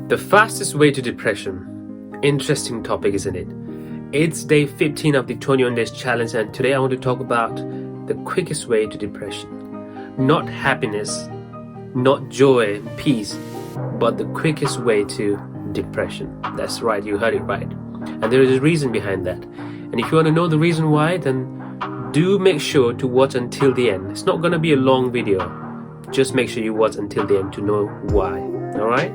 The fastest way to depression. Interesting topic, isn't it? It's day 15 of the 21 days challenge, and today I want to talk about the quickest way to depression. Not happiness, not joy and peace, but the quickest way to depression. That's right, you heard it right. And there is a reason behind that. And if you want to know the reason why, then do make sure to watch until the end. It's not going to be a long video. Just make sure you watch until the end to know why. Alright?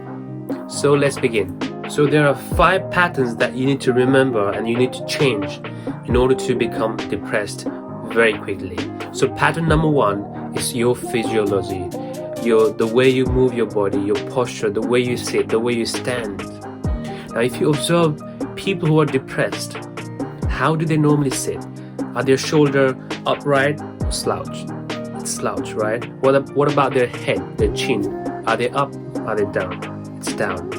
So let's begin. So there are 5 patterns that you need to remember and you need to change in order to become depressed very quickly. So pattern number 1 is your physiology. The way you move your body, your posture, the way you sit, the way you stand. Now if you observe people who are depressed, how do they normally sit? Are their shoulder upright or slouched? It's slouched, right? What about their head, their chin? Are they up? Are they down? It's down.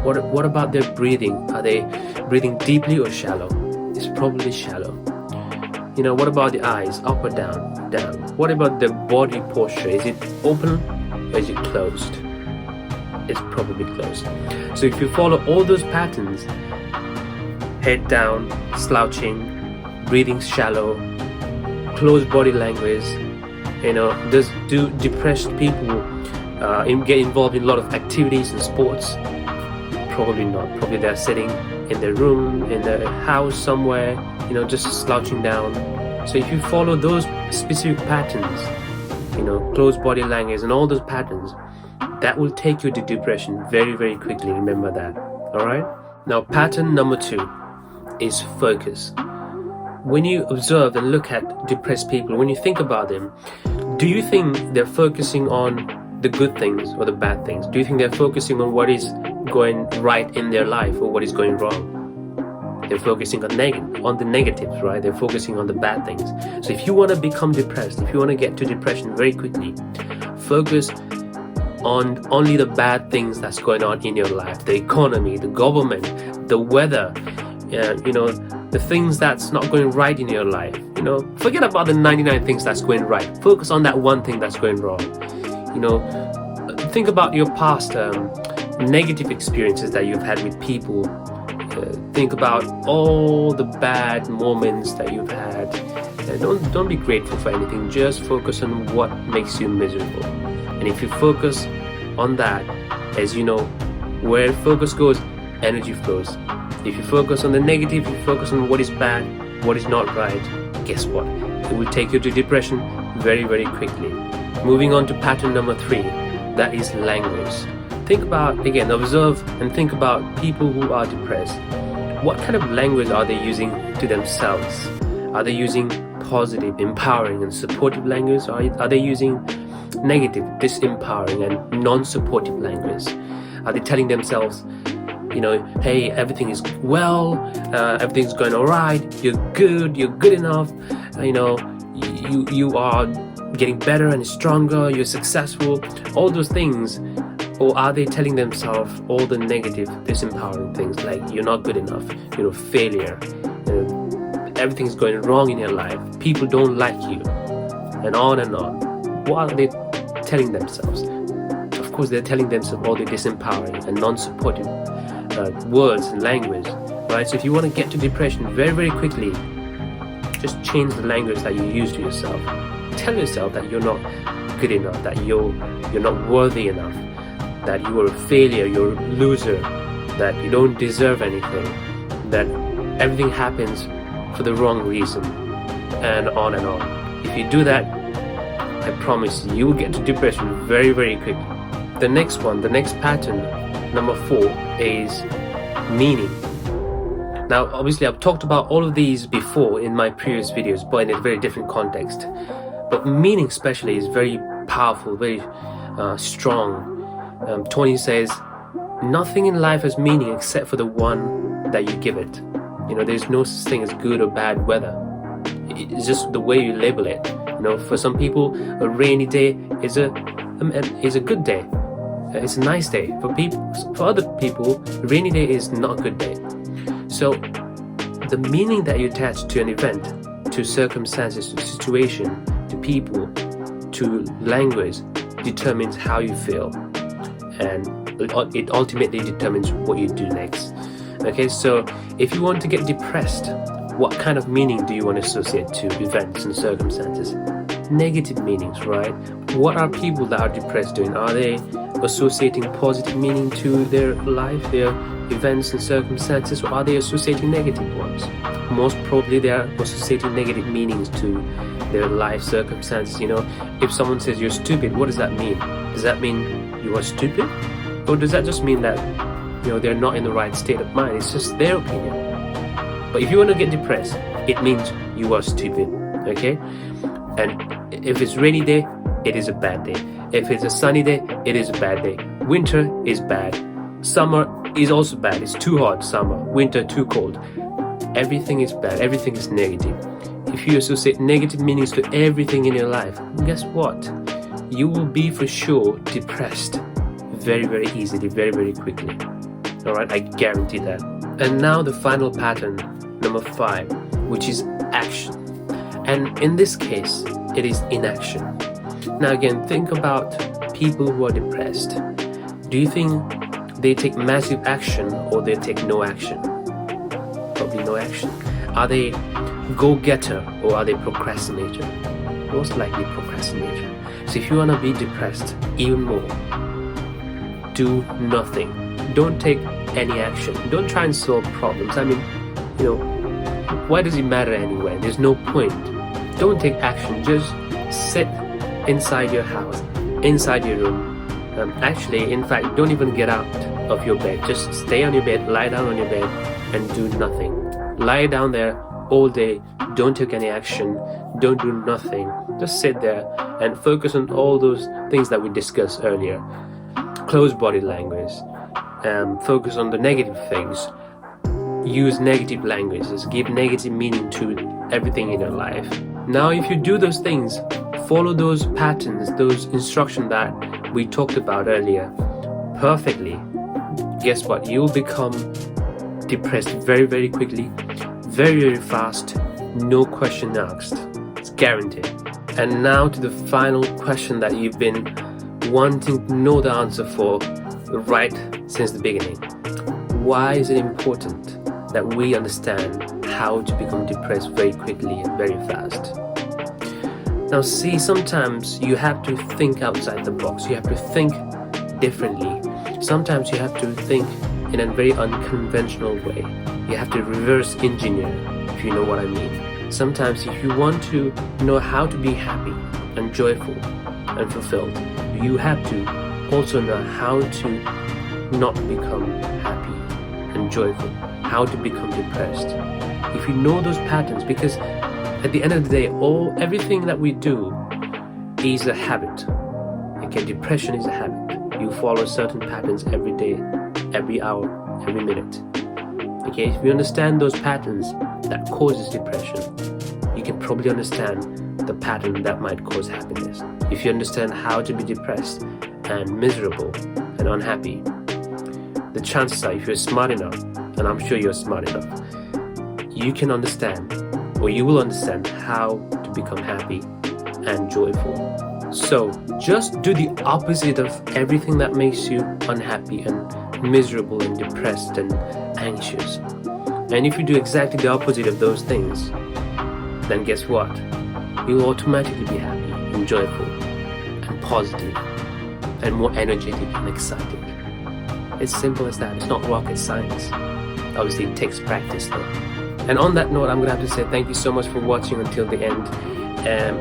What about their breathing? Are they breathing deeply or shallow? It's probably shallow. What about the eyes? Up or down? Down. What about the body posture? Is it open or is it closed? It's probably closed. So if you follow all those patterns, head down, slouching, breathing shallow, closed body language, do depressed people get involved in a lot of activities and sports? Probably not. Probably they're sitting in their room, in their house somewhere, just slouching down. So if you follow those specific patterns, closed body language and all those patterns, that will take you to depression very, very quickly. Remember that. Alright? Now pattern number 2 is focus. When you observe and look at depressed people, when you think about them, do you think they're focusing on the good things or the bad things? Do you think they're focusing on what is going right in their life or what is going wrong? They're focusing on the negatives, right? They're focusing on the bad things. So if you want to become depressed, if you want to get to depression very quickly, focus on only the bad things that's going on in your life. The economy, the government, the weather, the things that's not going right in your life. Forget about the 99 things that's going right. Focus on that one thing that's going wrong. Think about your past negative experiences that you've had with people. Think about all the bad moments that you've had. Don't be grateful for anything. Just focus on what makes you miserable. And if you focus on that, as you know, where focus goes, energy flows. If you focus on the negative, you focus on what is bad, what is not right, guess what? It will take you to depression very, very quickly. Moving on to pattern number 3, that is language. Think about, again, observe and think about people who are depressed. What kind of language are they using to themselves? Are they using positive, empowering and supportive language? Or are they using negative, disempowering and non-supportive language? Are they telling themselves, hey, everything is well, everything's going alright, you're good enough, you are getting better and stronger, you're successful, all those things? Or are they telling themselves all the negative, disempowering things like you're not good enough, failure, everything's going wrong in your life, people don't like you, and on and on? What are they telling themselves? Of course, they're telling themselves all the disempowering and non-supportive words and language, right? So if you want to get to depression very, very quickly, just change the language that you use to yourself. Tell yourself that you're not good enough, that you're not worthy enough, that you are a failure, you're a loser, that you don't deserve anything, that everything happens for the wrong reason, and on and on. If you do that, I promise you will get to depression very, very quickly. The next pattern, number 4, is meaning. Now, obviously, I've talked about all of these before in my previous videos, but in a very different context. But meaning especially is very powerful, very strong. Tony says, nothing in life has meaning except for the one that you give it. There's no such thing as good or bad weather. It's just the way you label it. For some people, a rainy day is a good day. It's a nice day. For other people, a rainy day is not a good day. So the meaning that you attach to an event, to circumstances, to situation, to people, to language determines how you feel. and it ultimately determines what you do next. Okay, so if you want to get depressed, what kind of meaning do you want to associate to events and circumstances? Negative meanings, right? What are people that are depressed doing? Are they associating positive meaning to their life, their events and circumstances, or are they associating negative ones? Most probably they are associating negative meanings to their life circumstances. If someone says you're stupid, what does that mean? Does that mean you are stupid? Or does that just mean that they're not in the right state of mind? It's just their opinion. But if you want to get depressed, it means you are stupid. Okay? And if it's rainy day, it is a bad day. If it's a sunny day, it is a bad day. Winter is bad. Summer is also bad. It's too hot, summer. Winter, too cold. Everything is bad. Everything is negative. If you associate negative meanings to everything in your life, guess what? You will be for sure depressed very, very easily, very, very quickly. Alright, I guarantee that. And now the final pattern, number 5, which is action. And in this case, it is inaction. Now again, think about people who are depressed. Do you think they take massive action or they take no action? Probably no action. Are they go-getter or are they procrastinator? Most likely procrastinator. So if you want to be depressed even more, do nothing. Don't take any action. Don't try and solve problems. I mean, why does it matter anyway? There's no point. Don't take action. Just sit inside your house, inside your room. Actually, in fact, don't even get out of your bed. Just stay on your bed, lie down on your bed and do nothing. Lie down there all day. Don't take any action. Don't do nothing. Just sit there and focus on all those things that we discussed earlier. Close body language. Focus on the negative things. Use negative languages. Give negative meaning to everything in your life. Now, if you do those things, follow those patterns, those instructions that we talked about earlier perfectly, guess what? You'll become depressed very, very quickly, very, very fast, no question asked. It's guaranteed. And now to the final question that you've been wanting to know the answer for right since the beginning. Why is it important that we understand how to become depressed very quickly and very fast? Now see, sometimes you have to think outside the box. You have to think differently. Sometimes you have to think in a very unconventional way. You have to reverse engineer, if you know what I mean. Sometimes if you want to know how to be happy and joyful and fulfilled, you have to also know how to not become happy and joyful, how to become depressed. If you know those patterns, because at the end of the day, everything that we do is a habit. Okay, depression is a habit. You follow certain patterns every day, every hour, every minute. Okay, if you understand those patterns that causes depression, you can probably understand the pattern that might cause happiness. If you understand how to be depressed and miserable and unhappy, the chances are, if you're smart enough, and I'm sure you're smart enough, you can understand, or you will understand how to become happy and joyful. So just do the opposite of everything that makes you unhappy and miserable and depressed and anxious. And if you do exactly the opposite of those things, then guess what? You'll automatically be happy and joyful and positive and more energetic and excited. It's simple as that. It's not rocket science. Obviously it takes practice though. And on that note, I'm gonna have to say thank you so much for watching until the end.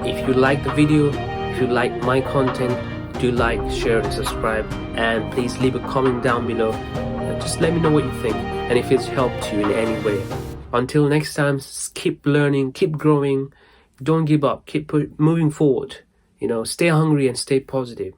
If you like the video, if you like my content, do like, share and subscribe, and please leave a comment down below. Just let me know what you think and if it's helped you in any way. Until next time, keep learning, keep growing, don't give up, keep moving forward. Stay hungry and stay positive.